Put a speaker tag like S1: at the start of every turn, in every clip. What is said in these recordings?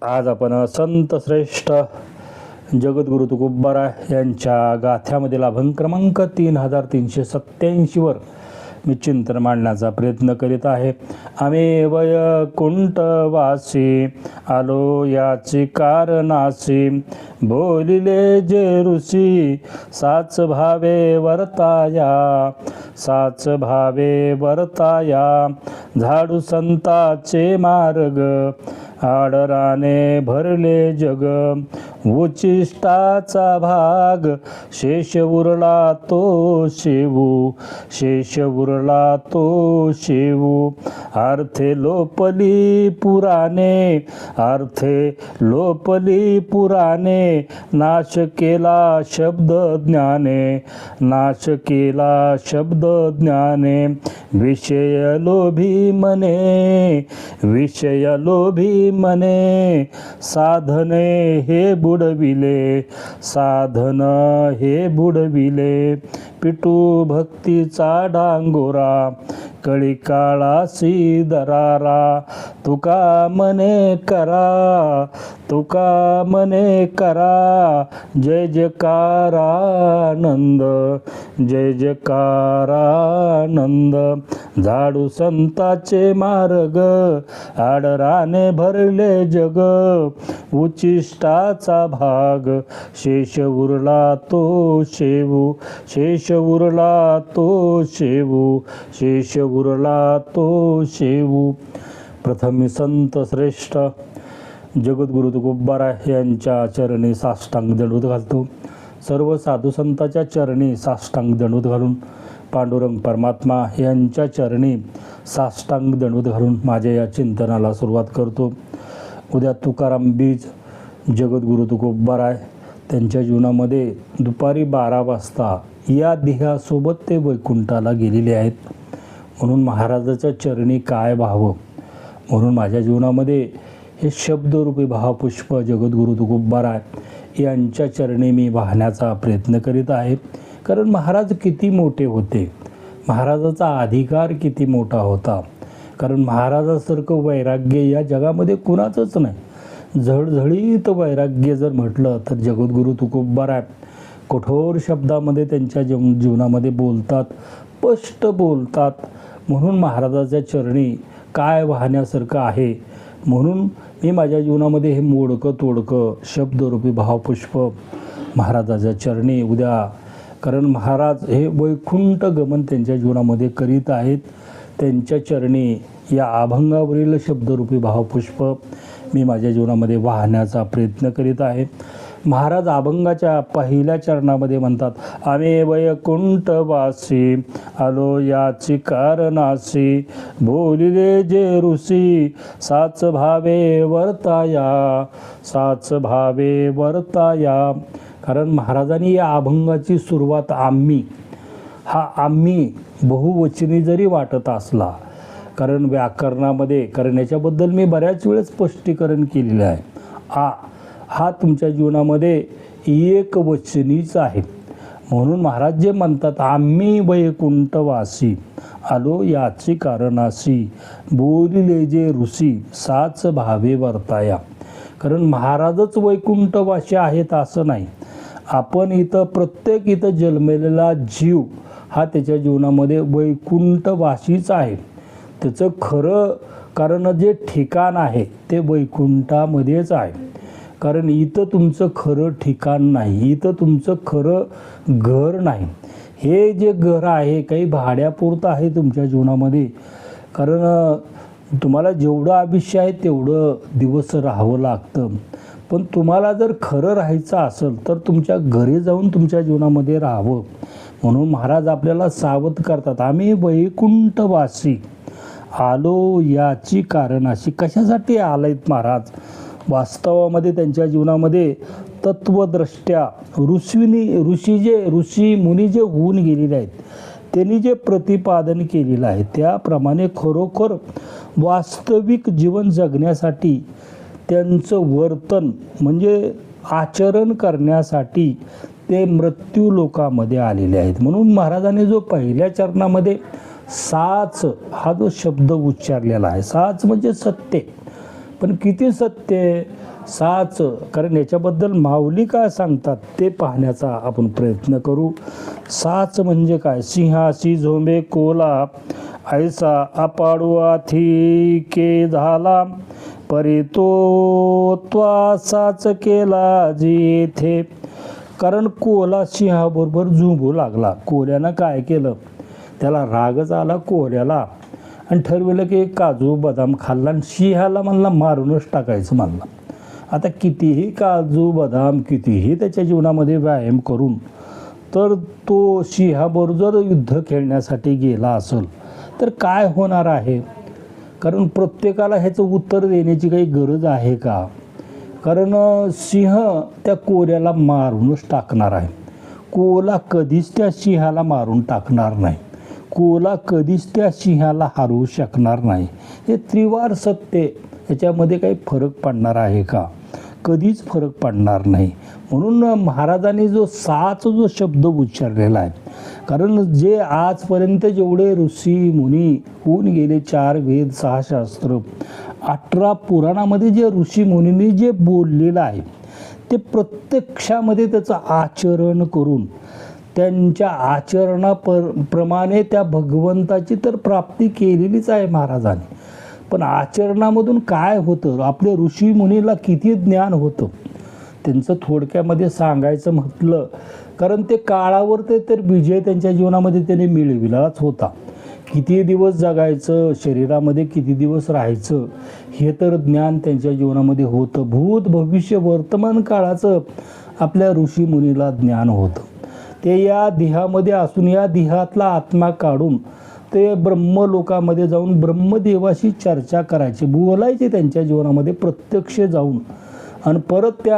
S1: आज आपण संत श्रेष्ठ जगद्गुरु तुकोबाराय यांच्या गाथ्यामधील अभंग क्रमांक 3387 वर मी चिंतन मांडण्याचा प्रयत्न करीत आहे. आम्ही वैकुंठवासी आलो याची कारणासी, बोलिले जे ऋषी साच भावे वर्ताया, साच भावे वर्ताया. झाडू संताचे मार्ग आडराने भरले जग, उचिष्टाचा भाग शेष उरला तो शेवू, शेष उरला तो शेवू. अर्थे लोपली पुराणे, अर्थे लोपली पुराणे, नाश केला शब्द ज्ञाने, नाश केला शब्द ज्ञाने. विषय लोभी मने, विषय लोभी मने, साधने हे बुडविले, साधन हे बुडविले. पिटू भक्तीचा डांगोरा कळी काळासी दरारा, तुका मने करा, तुका मने करा. जय जयकारानंद, जय जयकारानंद. झाडू संताचे मार्ग आडराने भरले जग, उचिष्टाचा भाग शेष उरला तो शेवू, शेष उरला तो शेवू, शेष उरला तो शेवू. प्रथम मी संत श्रेष्ठ जगद्गुरु तुकोबाराय यांच्या चरणी साष्टांग दंडवत घालतो. सर्व साधू संतांच्या चरणी साष्टांग दंडवत घालून, पांडुरंग परमात्मा यांच्या चरणी साष्टांग दंडवत घालून माझ्या या चिंतनाला सुरुवात करतो. उद्या तुकाराम बीज जगद्गुरु तुकोबाराय त्यांच्या जीवनामध्ये दुपारी 12 वाजता या देहासोबत ते वैकुंठाला गेलेले आहेत. म्हणून महाराजाच्या चरणी काय व्हावं म्हणून माझ्या जीवनामध्ये हे शब्दरूपी भावपुष्प जगद्गुरु तुकोबाराय यांच्या चरणी मी वाहण्याचा प्रयत्न करीत आहे. कारण महाराज किती मोठे होते, महाराजाचा अधिकार किती मोठा होता. कारण महाराजासारखं वैराग्य या जगामध्ये कुणाचंच नाही. झळझळीत वैराग्य जर म्हटलं तर जगद्गुरु तुकोबाराय कठोर शब्दामध्ये त्यांच्या जीवनामध्ये बोलतात, स्पष्ट बोलतात. म्हणून महाराजाच्या चरणी काय वाहण्यासारखं आहे. म्हणून मी माझ्या जीवनामध्ये हे मोडकं तोडकं शब्दरूपी भावपुष्प महाराजाच्या चरणी उद्या, कारण महाराज हे वैकुंठ गमन त्यांच्या जीवनामध्ये करीत आहेत. त्यांच्या चरणी या अभंगावरील शब्दरूपी भावपुष्प मी माझ्या जीवनामध्ये वाहण्याचा प्रयत्न करीत आहे. महाराज अभंगाच्या पहिल्या चरणामध्ये म्हणतात, आम्ही वैकुंठवासी आलो याची कारणासी, बोलिले जे ऋषी साच भावे वर्ताया, साच भावे वर्ताया. कारण महाराजांनी या अभंगाची सुरुवात आम्ही, हा आम्ही बहुवचनी जरी वाटत असला, कारण व्याकरणामध्ये, कारण याच्याबद्दल मी बऱ्याच वेळेस स्पष्टीकरण केलेलं आहे. हा तुमच्या जीवनामध्ये एकवचनीच आहे. म्हणून महाराज जे म्हणतात, आम्ही वैकुंठवासी आलो याची कारणासी, बोलिले जे ऋषी साच भावे वर्ताया. कारण महाराजच वैकुंठवासी आहेत असं नाही. आपण इथं प्रत्येक इथं जन्मलेला जीव हा त्याच्या जीवनामध्ये वैकुंठवासीच आहे. त्याचं खरं कारण जे ठिकाण आहे ते वैकुंठामध्येच आहे. कारण इथं तुमचं खरं ठिकाण नाही, इथं तुमचं खरं घर नाही. हे जे घर आहे काही भाड्यापुरतं आहे तुमच्या जीवनामध्ये. कारण तुम्हाला जेवढं आयुष्य आहे तेवढं दिवस राहावं लागतं. पण तुम्हाला जर खरं राहायचं असेल तर तुमच्या घरी जाऊन तुमच्या जीवनामध्ये राहावं. म्हणून महाराज आपल्याला सावध करतात, आम्ही वैकुंठवासी आलो याची कारणाशी. कशासाठी आलायत महाराज? वास्तवामध्ये त्यांच्या जीवनामध्ये तत्वदृष्ट्या ऋषी मुनी जे होऊन गेलेले आहेत त्यांनी जे प्रतिपादन केलेलं आहे त्याप्रमाणे खरोखर वास्तविक जीवन जगण्यासाठी त्यांचं वर्तन म्हणजे आचरण करण्यासाठी ते मृत्यू लोकामध्ये आलेले आहेत. म्हणून महाराजांनी जो पहिल्या चरणामध्ये साच हा जो शब्द उच्चारलेला आहे, साच म्हणजे सत्य. पण किती सत्य आहे साच, कारण याच्याबद्दल माऊली काय सांगतात ते पाहण्याचा आपण प्रयत्न करू. साच म्हणजे काय? सिंहासी झोंबे कोला, ऐसा अपाडू आथी के झाला, परी तो त्वा साच केला जेथे. कारण कोला सिंहाबरोबर झुंबू लागला. कोल्यानं काय केलं, त्याला रागच आला कोल्याला, आणि ठरविलं की काजू बदाम खाल्ला आणि सिंहाला म्हणला मारूनच टाकायचं म्हणला. आता कितीही काजू बदाम, कितीही त्याच्या जीवनामध्ये व्यायाम करून तर तो सिंहाबरोबर जर युद्ध खेळण्यासाठी गेला असेल तर काय होणार आहे? कारण प्रत्येकाला ह्याचं उत्तर देण्याची काही गरज आहे का? कारण सिंह त्या कोल्याला मारूनच टाकणार आहे. कोला कधीच त्या सिंहाला मारून टाकणार नाही. कोला कधीच त्या सिंहाला हरवू शकणार नाही. हे त्रिवार सत्य, याच्यामध्ये काही फरक पडणार आहे का? कधीच फरक पडणार नाही. म्हणून महाराजांनी जो साच जो शब्द उच्चारलेला आहे, कारण जे आजपर्यंत जेवढे ऋषी मुनी होऊन गेले, 4 वेद 6 शास्त्र 18 पुराणामध्ये जे ऋषी मुनींनी जे बोललेलं आहे ते प्रत्यक्षामध्ये त्याचं आचरण करून त्यांच्या आचरणाप्रमाणे त्या भगवंताची तर प्राप्ती केलेलीच आहे महाराजांनी. पण आचरणामधून काय होतं, आपले ऋषी मुनीला किती ज्ञान होतं त्यांचं थोडक्यामध्ये सांगायचं म्हटलं, कारण ते काळावर ते तर विजय त्यांच्या जीवनामध्ये त्याने मिळविलाच होता. किती दिवस जगायचं, शरीरामध्ये किती दिवस राहायचं, हे तर ज्ञान त्यांच्या जीवनामध्ये होतं. भूत भविष्य वर्तमान काळाचं आपल्या ऋषी मुनीला ज्ञान होतं. ते या देहामध्ये असून या देहातला आत्मा काढून ते ब्रह्मलोकामध्ये जाऊन ब्रह्मदेवाशी चर्चा करायची, बोलायचे त्यांच्या जीवनामध्ये प्रत्यक्ष जाऊन, आणि परत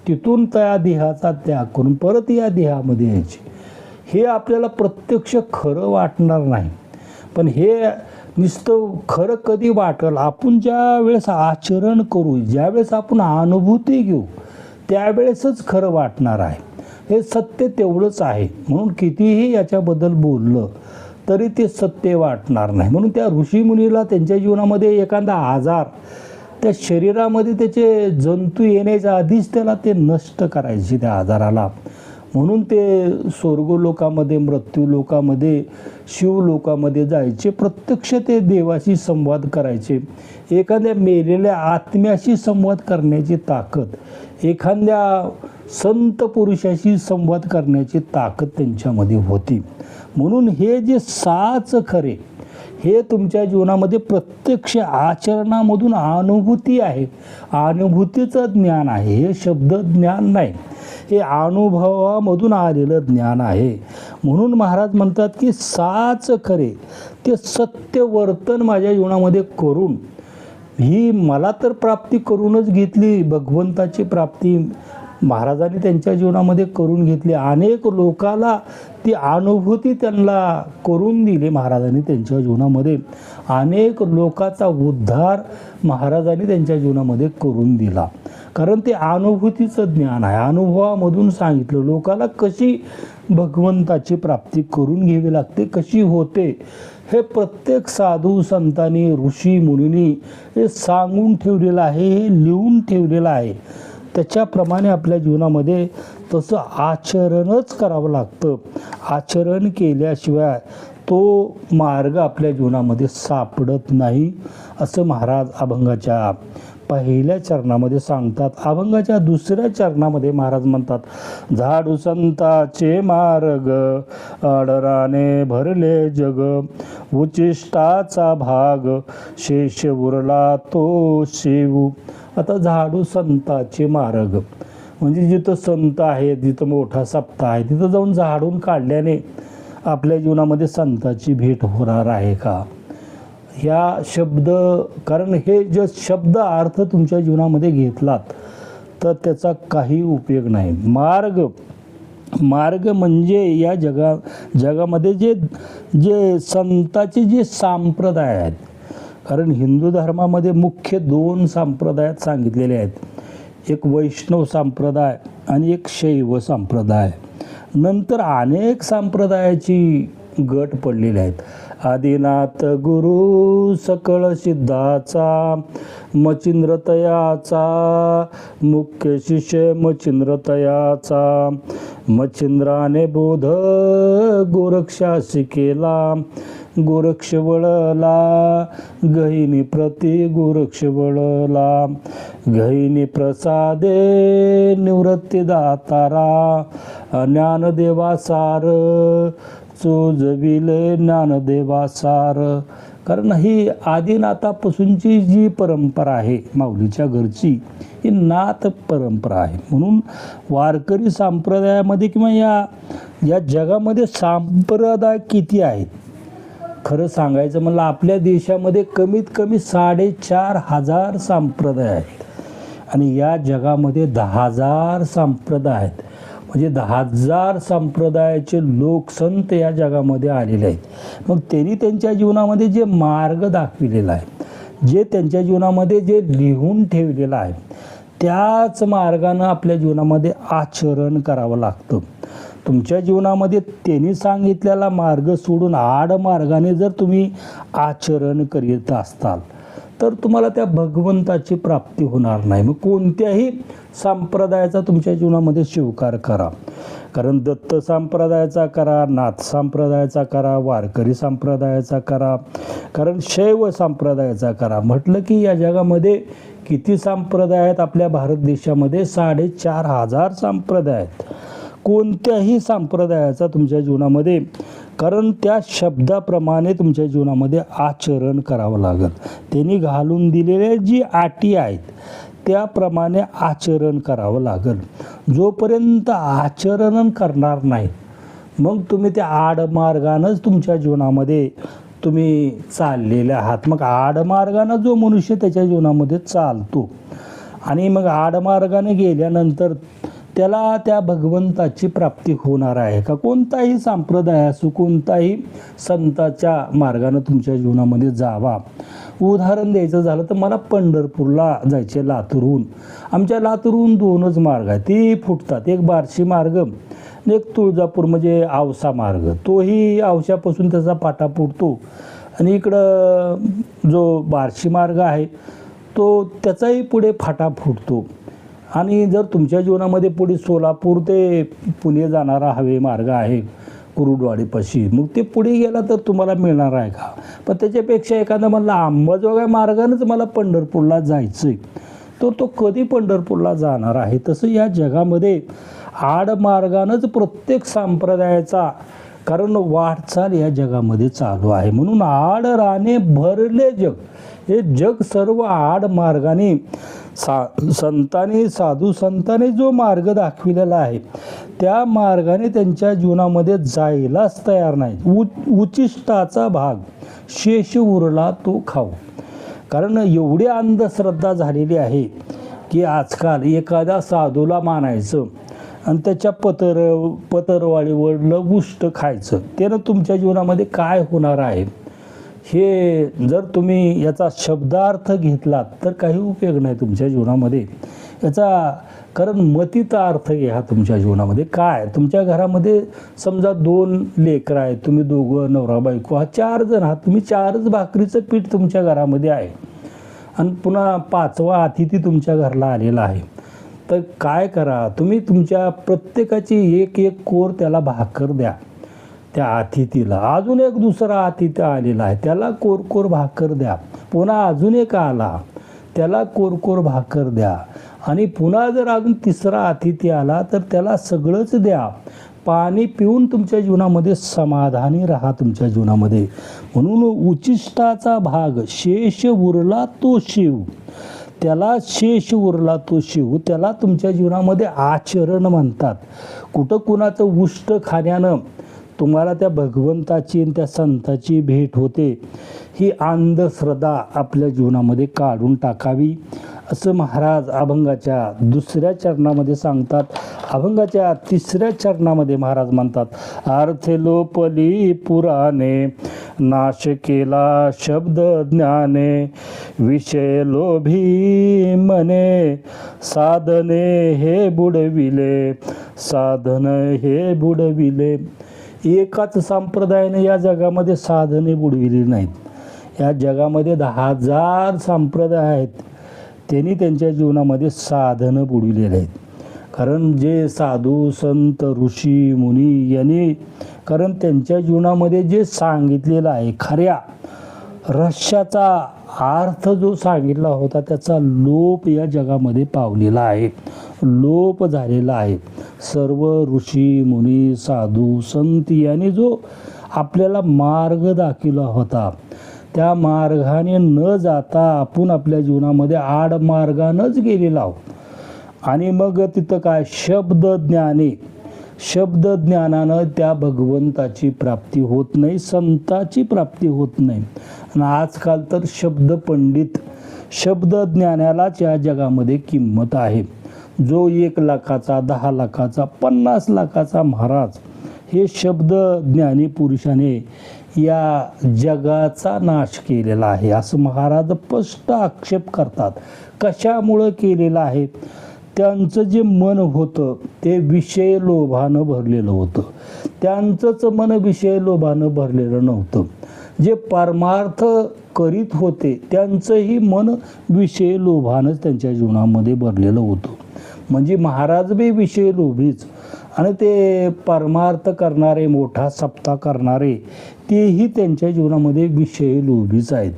S1: तिथून त्या देहाचा त्याग करून परत या देहामध्ये यायचे. हे आपल्याला प्रत्यक्ष खरं वाटणार नाही, पण हे नुसतं खरं कधी वाटेल, आपण ज्या वेळेस आचरण करू, ज्यावेळेस आपण अनुभूती घेऊ, त्यावेळेसच खरं वाटणार आहे. हे सत्य तेवढंच आहे. म्हणून कितीही याच्याबद्दल बोललं तरी ते सत्य वाटणार नाही. म्हणून त्या ऋषीमुनीला त्यांच्या जीवनामध्ये एखादा आजार, त्या शरीरामध्ये त्याचे जंतू येण्याच्या आधीच त्याला ते नष्ट करायचे त्या आजाराला. म्हणून ते स्वर्गलोकामध्ये, मृत्यूलोकामध्ये, शिवलोकामध्ये जायचे, प्रत्यक्ष ते देवाशी संवाद करायचे. एखाद्या मेलेल्या आत्म्याशी संवाद करण्याची ताकद, एखाद्या संत पुरुषाशी संवाद करण्याची ताकद त्यांच्यामध्ये होती. म्हणून हे जे साच खरे, हे तुमच्या जीवनामध्ये प्रत्यक्ष आचरणामधून अनुभूती आहे, अनुभूतीचं ज्ञान आहे. हे शब्द ज्ञान नाही, हे अनुभवामधून आलेलं ज्ञान आहे. म्हणून महाराज म्हणतात की साच खरे, ते सत्य वर्तन माझ्या जीवनामध्ये करून, ही मला तर प्राप्ती करूनच घेतली, भगवंताची प्राप्ती महाराजांनी त्यांच्या जीवनामध्ये करून घेतली. अनेक लोकाला ती अनुभूती त्यांना करून दिली महाराजांनी त्यांच्या जीवनामध्ये. अनेक लोकांचा उद्धार महाराजांनी त्यांच्या जीवनामध्ये करून दिला, कारण ते अनुभूतीचं ज्ञान आहे. अनुभवामधून सांगितलं लोकाला कशी भगवंताची प्राप्ती करून घ्यावी लागते, कशी होते, हे प्रत्येक साधू संतांनी, ऋषी मुनींनी हे सांगून ठेवलेलं आहे, हे लिहून ठेवलेलं आहे. त्याच्याप्रमाणे आपल्या जीवनामध्ये तसं आचरणच करावं लागतं. आचरण केल्याशिवाय तो मार्ग आपल्या जीवनामध्ये सापडत नाही, असं महाराज अभंगाच्या पहिल्या चरणामध्ये सांगतात. अभंगाच्या दुसऱ्या चरणामध्ये महाराज म्हणतात, झाडू संताचे मार्ग, आडराने भरले जग, उचिष्टाचा भाग, शेष उरला तो शेवू. आता झाडू संताचे मार्ग म्हणजे जिथं संत आहे, जिथं मोठा सप्ताह आहे, तिथं जाऊन झाडून काढल्याने आपल्या जीवनामध्ये संताची भेट होणार आहे का? ह्या शब्द, कारण हे जे शब्द अर्थ तुमच्या जीवनामध्ये घेतलात तर त्याचा काही उपयोग नाही. मार्ग म्हणजे या जगामध्ये जे संताचे जे संप्रदाय आहेत, कारण हिंदू धर्मामध्ये मुख्य 2 संप्रदायात सांगितलेले आहेत, एक वैष्णव संप्रदाय आणि एक शैव संप्रदाय. नंतर अनेक संप्रदायाची गट पडलेले आहेत. आदिनाथ गुरु सकळ सिद्धाचा मचिंद्र तयाचा मुख्य शिष्य मचिंद्र तयाचा मचिंद्राने बोध गोरक्षासी केला गोरक्ष वळला गहिनी प्रति गोरक्ष वळला गहिनी प्रसादे निवृत्ती दातारा ज्ञानदेवा सार चोजविले ज्ञानदेवा सार. कारण ही आदिनाथापासूनची जी परंपरा आहे माऊलीच्या घरची ही नाथ परंपरा आहे. म्हणून वारकरी संप्रदायामध्ये किंवा या जगामध्ये संप्रदाय किती आहेत खरं सांगायचं म्हणलं आपल्या देशामध्ये कमीत कमी 4,500 संप्रदाय आहेत आणि या जगामध्ये 10,000 संप्रदाय आहेत. म्हणजे 10,000 संप्रदायाचे लोक संत या जगामध्ये आलेले आहेत. मग त्यांनी त्यांच्या जीवनामध्ये जे मार्ग दाखविलेला आहे जे त्यांच्या जीवनामध्ये जे लिहून ठेवलेलं आहे त्याच मार्गानं आपल्या जीवनामध्ये आचरण करावं लागतं. तुमच्या जीवनामध्ये त्यांनी सांगितलेला मार्ग सोडून आडमार्गाने जर तुम्ही आचरण करीत असताल तर तुम्हाला त्या भगवंताची प्राप्ती होणार नाही. मग कोणत्याही संप्रदायाचा तुमच्या जीवनामध्ये स्वीकार करा. कारण दत्त संप्रदायाचा करा, नाथ संप्रदायाचा करा, वारकरी संप्रदायाचा करा, कारण शैव संप्रदायाचा करा. म्हटलं की या जगामध्ये किती संप्रदाय आहेत आपल्या भारत देशामध्ये 4,500 संप्रदाय आहेत. कोणत्याही संप्रदायाचा तुमच्या जीवनामध्ये कारण त्या शब्दाप्रमाणे तुमच्या जीवनामध्ये आचरण करावं लागत. त्यांनी घालून दिलेल्या जी अटी आहेत त्याप्रमाणे आचरण करावं लागेल. जोपर्यंत आचरण करणार नाही मग तुम्ही त्या आडमार्गानंच तुमच्या जीवनामध्ये तुम्ही चाललेले आहात. मग आडमार्गानं जो मनुष्य त्याच्या जीवनामध्ये चालतो आणि मग आडमार्गाने गेल्यानंतर त्याला त्या भगवंताची प्राप्ती होणार आहे का? कोणताही संप्रदाय असो कोणताही संताच्या मार्गानं तुमच्या जीवनामध्ये जावा. उदाहरण द्यायचं झालं तर मला पंढरपूरला जायचे लातूरहून. आमच्या लातूरहून 2च मार्ग आहेत ती फुटतात. एक बार्शी मार्ग एक तुळजापूर म्हणजे औसा मार्ग. तोही औशापासून त्याचा पाटा फुटतो आणि इकडं जो बार्शी मार्ग आहे तो त्याचाही पुढे फाटा फुटतो. आणि जर तुमच्या जीवनामध्ये पुढे सोलापूर ते पुणे जाणारा हवे मार्ग आहे कुरुडवाडीपाशी मग ते पुढे गेला तर तुम्हाला मिळणार आहे का? पण त्याच्यापेक्षा एखादा म्हणला अंबाजोगाई मार्गानंच मला पंढरपूरला जायचं आहे तर तो कधी पंढरपूरला जाणार आहे? तसं या जगामध्ये आडमार्गानंच प्रत्येक संप्रदायाचा कारण वाटचाल या जगामध्ये चालू आहे. म्हणून आड राणे भरले जग. हे जग सर्व आडमार्गाने संतांनी साधू संतांनी जो मार्ग दाखविलेला आहे त्या मार्गाने त्यांच्या जीवनामध्ये जायलाच तयार नाही. उचिष्टाचा भाग शेष उरला तो खाऊ. कारण एवढी अंधश्रद्धा झालेली आहे की आजकाल एखाद्या साधूला मानायचं आणि त्याच्या पतरवाळीवरलं उष्ट खायचं. त्यानं तुमच्या जीवनामध्ये काय होणार आहे हे जर तुम्ही याचा शब्दार्थ घेतलात तर काही उपयोग नाही तुमच्या जीवनामध्ये याचा. कारण मतीचा अर्थ घ्या तुमच्या जीवनामध्ये. काय तुमच्या घरामध्ये समजा 2 लेकरं आहेत, तुम्ही दोघं नवरा बायको 4 जण आहात, तुम्ही 4च भाकरीचं पीठ तुमच्या घरामध्ये आहे आणि पुन्हा 5वा अतिथी तुमच्या घरला आलेला आहे. तर काय करा तुम्ही तुमच्या प्रत्येकाची एक कोर त्याला भाकर द्या त्या अतिथीला. अजून एक दुसरा अतिथी आलेला आहे त्याला कोर भाकर द्या. पुन्हा अजून एक आला त्याला कोर भाकर द्या आणि पुन्हा जर अजून 3रा अतिथी आला तर त्याला सगळंच द्या. पाणी पिऊन तुमच्या जीवनामध्ये समाधानी राहा तुमच्या जीवनामध्ये. म्हणून उचिष्टाचा भाग शेष उरला तो शिव. त्याला शेष उरला तो शिव त्याला तुमच्या जीवनामध्ये आचरण म्हणतात. कुठं कुणाचं उष्ट खाण्यानं तुम्हाला त्या भगवंताची आणि त्या संताची भेट होते ही अंधश्रद्धा आपल्या जीवनामध्ये काढून टाकावी असं महाराज अभंगाच्या 2ऱ्या चरणामध्ये सांगतात. अभंगाच्या 3ऱ्या चरणामध्ये महाराज म्हणतात, अर्थे लोपली पुराणे नाश केला शब्द ज्ञाने विषय लोभी मने साधने हे बुडविले साधन हे बुडविले. एकाच संप्रदायाने या जगामध्ये साधने बुडविली नाहीत. या जगामध्ये 10,000 संप्रदाय आहेत, त्यांनी त्यांच्या जीवनामध्ये साधनं बुडविलेली आहेत. कारण जे साधू संत ऋषी मुनी यांनी कारण त्यांच्या जीवनामध्ये जे सांगितलेलं आहे, खऱ्या रहस्याचा अर्थ जो सांगितला होता त्याचा लोप या जगामध्ये पावलेला आहे, लोप झालेला आहे. सर्व ऋषी मुनी साधू संत यांनी जो आपल्याला मार्ग दाखवला होता, त्या मार्गाने न जाता आपण आपल्या जीवनामध्ये आडमार्गानंच गेलेलो आहोत. आणि मग तिथं काय शब्द ज्ञानानं त्या भगवंताची प्राप्ती होत नाही, संताची प्राप्ती होत नाही. आणि आजकाल तर शब्द ज्ञानालाच या जगामध्ये किंमत आहे. जो 1 लाखाचा 10 लाखाचा 50 लाखाचा महाराज, हे शब्द ज्ञानी पुरुषाने या जगाचा नाश केलेला आहे असं महाराज स्पष्ट आक्षेप करतात. कशामुळं केलेलं आहे? त्यांचं जे मन होतं ते विषय लोभानं भरलेलं होतं. त्यांचंच मन विषय लोभानं भरलेलं नव्हतं. जे परमार्थ करीत होते त्यांचंही मन विषय लोभानंच त्यांच्या जीवनामध्ये भरलेलं होतं. म्हणजे महाराज बी विषय लोभीच आणि ते परमार्थ करणारे, मोठा सप्ताह करणारे, तेही त्यांच्या जीवनामध्ये विषय लोभीच आहेत.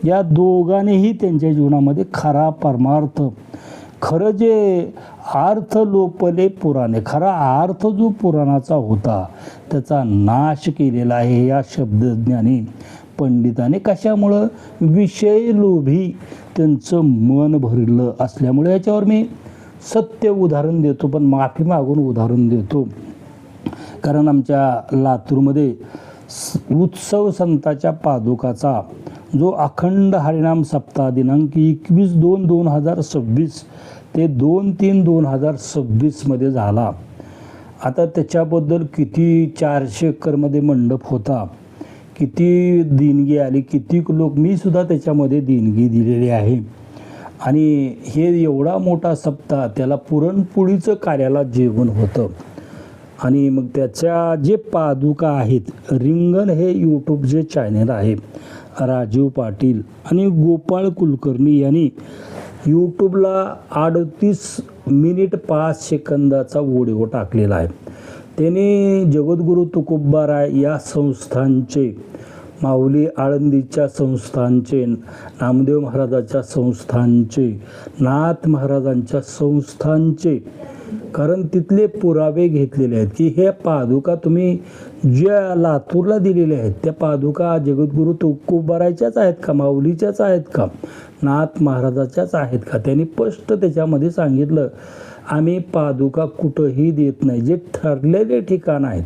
S1: या दोघांनीही त्यांच्या जीवनामध्ये खरा परमार्थ, खरं जे अर्थ लोपले पुराणे, खरा अर्थ जो पुराणाचा होता त्याचा नाश केलेला आहे या शब्दज्ञानी पंडिताने. कशामुळं? विषय लोभी त्यांचं मन भरलं असल्यामुळे. याच्यावर मी सत्य उदाहरण देतो, पण माफी मागून उदाहरण देतो. कारण आमच्या लातूरमध्ये उत्सव संताच्या पादुकाचा जो अखंड हरिनाम सप्ताह दिनांक 21/2/2026 ते 2/3/2026 मध्ये झाला. आता त्याच्याबद्दल किती 400 एकरमध्ये मंडप होता, किती देणगी आली, किती लोक, मी सुद्धा त्याच्यामध्ये देणगी दिलेली आहे. आणि हे एवढा मोठा सप्ताह, त्याला पुरणपोळीचं कार्याला जेवण होतं. आणि मग त्याच्या जे पादुका आहेत, रिंगण हे यूट्यूबचे चॅनल आहे, राजीव पाटील आणि गोपाळ कुलकर्णी यांनी यूट्यूबला 38 मिनिट 5 सेकंदाचा व्हिडिओ टाकलेला आहे. त्याने जगद्गुरू तुकोबाराय या संस्थांचे, माऊली आळंदीच्या संस्थांचे, नामदेव महाराजाच्या संस्थांचे, नाथ महाराजांच्या संस्थांचे, कारण तिथले पुरावे घेतलेले आहेत की हे पादुका तुम्ही ज्या लातूरला दिलेल्या आहेत त्या पादुका जगद्गुरू तुकोबारायच्याच आहेत का, माऊलीच्याच आहेत का, नाथ महाराजाच्याच आहेत का. त्यांनी स्पष्ट त्याच्यामध्ये सांगितलं, आम्ही पादुका कुठंही देत नाही. जे ठरलेले ठिकाण आहेत,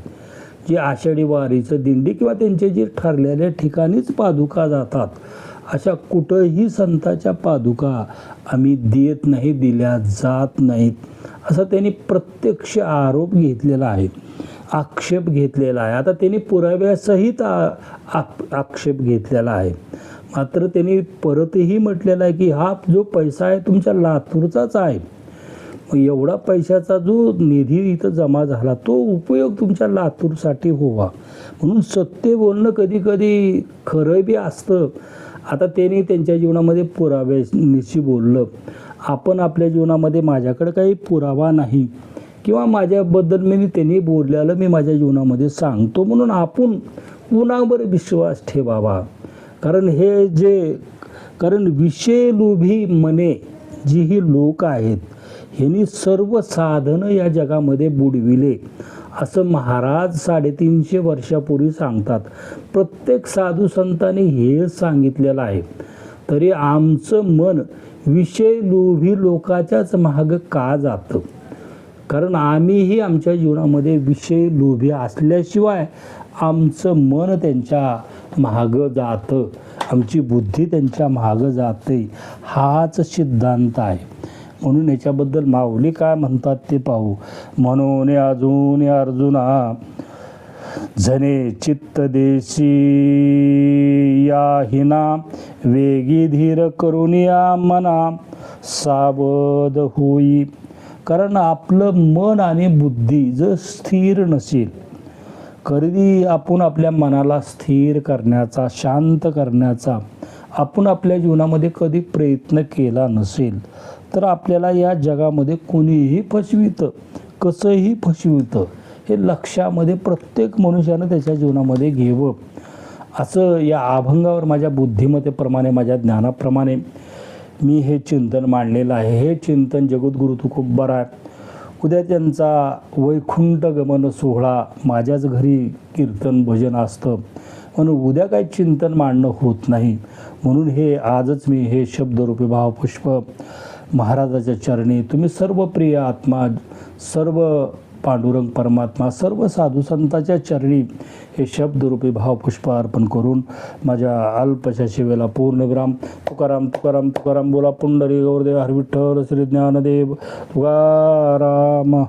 S1: जे आषाढी वारीचं दिंडी किंवा त्यांचे जे ठरलेल्या ठिकाणीच पादुका जातात, अशा कुठंही संताच्या पादुका आम्ही देत नाही, दिल्या जात नाहीत, असं त्यांनी प्रत्यक्ष आरोप घेतलेला आहे, आक्षेप घेतलेला आहे. आता त्यांनी पुराव्यासहित आक्षेप घेतलेला आहे. मात्र त्यांनी परतही म्हटलेला आहे की हा जो पैसा आहे तुमच्या लातूरचाच आहे. मग एवढा पैशाचा जो निधी इथं जमा झाला तो उपयोग तुमच्या लातूरसाठी व्हावा, म्हणून सत्य बोलणं कधी कधी खरं बी असतं. आता त्यांनी त्यांच्या जीवनामध्ये पुराव्यानिशी बोललं. आपण आपल्या जीवनामध्ये, माझ्याकडे काही पुरावा नाही किंवा माझ्याबद्दल मी त्यांनी बोललेलं मी माझ्या जीवनामध्ये सांगतो, म्हणून आपण कुणावर विश्वास ठेवावा. कारण विषय लोभी मने जी ही लोक आहेत, ह्यांनी सर्व साधनं या जगामध्ये बुडविले असं महाराज 350 वर्षापूर्वी सांगतात. प्रत्येक साधू संतांनी हे सांगितलेलं आहे. तरी आमचं मन विषय लोभी लोकाच्याच मागं का जातं? कारण आम्हीही आमच्या जीवनामध्ये विषय लोभी असल्याशिवाय आमचं मन त्यांच्या मागं जातं, आमची बुद्धी त्यांच्या मागं जाते, हाच सिद्धांत आहे. म्हणून याच्याबद्दल माऊली काय म्हणतात ते पाहू. म्हणून अजून अर्जुना जने चित्त देशी या हिना वेगी धीर करुनिया मना सावध होई. कारण आपलं मन आणि बुद्धी जर स्थिर नसेल, कधी आपण आपल्या मनाला स्थिर करण्याचा, शांत करण्याचा आपण आपल्या जीवनामध्ये कधी प्रयत्न केला नसेल तर आपल्याला या जगामध्ये कोणीही फसवितं, कसंही फसवितं, हे लक्षामध्ये प्रत्येक मनुष्यानं त्याच्या जीवनामध्ये घ्यावं. असं या अभंगावर माझ्या बुद्धिमत्तेप्रमाणे, माझ्या ज्ञानाप्रमाणे मी हे चिंतन मांडलेलं आहे. हे चिंतन जगद्गुरु तुकोबराय, उद्या त्यांचा वैकुंठ गमन सोहळा माझ्याच घरी कीर्तन भजन असतं, म्हणून उद्या काही चिंतन मांडणं होत नाही. म्हणून हे आजच मी हे शब्दरूपी भावपुष्प महाराजाच्या चरणी, तुम्ही सर्व प्रिय आत्मा, सर्व पांडुरंग परमात्मा, सर्व साधू संतांच्या चरणी हे शब्दरूपी भावपुष्प अर्पण करून माझ्या अल्पशा सेवेला पूर्णविराम. तुकाराम तुकाराम तुकाराम बोला. पुंडरी गौरदेव हरी विठ्ठल श्री ज्ञानदेव तुकाराम.